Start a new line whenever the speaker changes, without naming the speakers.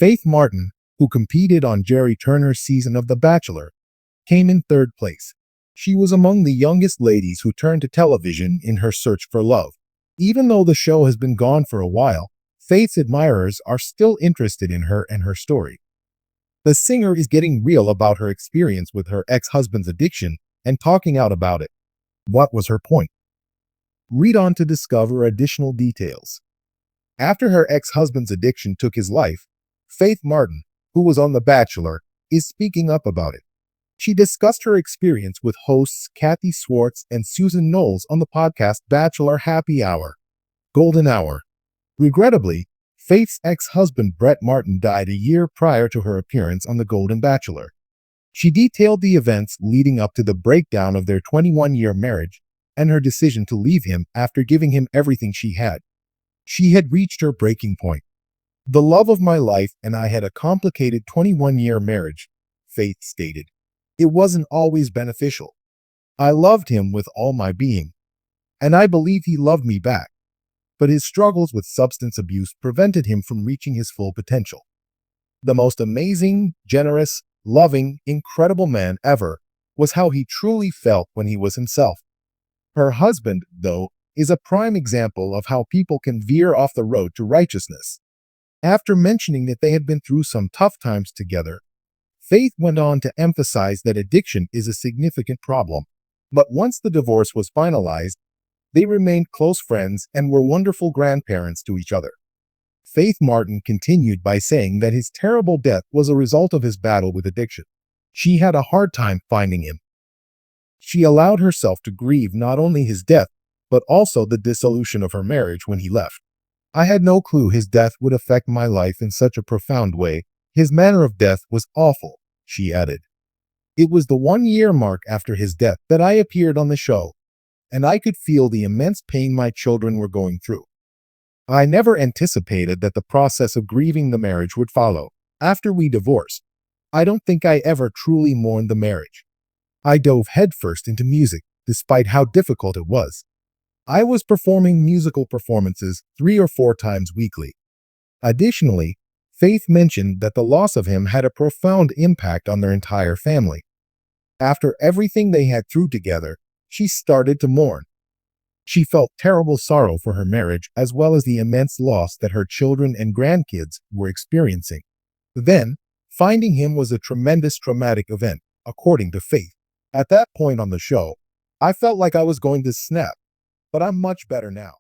Faith Martin, who competed on Jerry Turner's season of The Bachelor, came in third place. She was among the youngest ladies who turned to television in her search for love. Even though the show has been gone for a while, Faith's admirers are still interested in her and her story. The singer is getting real about her experience with her ex-husband's addiction and talking out about it. What was her point? Read on to discover additional details. After her ex-husband's addiction took his life, Faith Martin, who was on The Bachelor, is speaking up about it. She discussed her experience with hosts Kathy Swartz and Susan Knowles on the podcast Bachelor Happy Hour, Golden Hour. Regrettably, Faith's ex-husband Brett Martin died a year prior to her appearance on The Golden Bachelor. She detailed the events leading up to the breakdown of their 21-year marriage and her decision to leave him after giving him everything she had. She had reached her breaking point. "The love of my life and I had a complicated 21-year marriage," Faith stated. "It wasn't always beneficial. I loved him with all my being, and I believe he loved me back. But his struggles with substance abuse prevented him from reaching his full potential. The most amazing, generous, loving, incredible man ever was how he truly felt when he was himself." Her husband, though, is a prime example of how people can veer off the road to righteousness. After mentioning that they had been through some tough times together, Faith went on to emphasize that addiction is a significant problem. But once the divorce was finalized, they remained close friends and were wonderful grandparents to each other. Faith Martin continued by saying that his terrible death was a result of his battle with addiction. She had a hard time finding him. She allowed herself to grieve not only his death, but also the dissolution of her marriage when he left. "I had no clue his death would affect my life in such a profound way. His manner of death was awful," she added. "It was the 1-year mark after his death that I appeared on the show, and I could feel the immense pain my children were going through. I never anticipated that the process of grieving the marriage would follow. After we divorced, I don't think I ever truly mourned the marriage. I dove headfirst into music, despite how difficult it was. I was performing musical performances 3 or 4 times weekly." Additionally, Faith mentioned that the loss of him had a profound impact on their entire family. After everything they had through together, she started to mourn. She felt terrible sorrow for her marriage as well as the immense loss that her children and grandkids were experiencing. Then, finding him was a tremendous traumatic event, according to Faith. "At that point on the show, I felt like I was going to snap, but I'm much better now.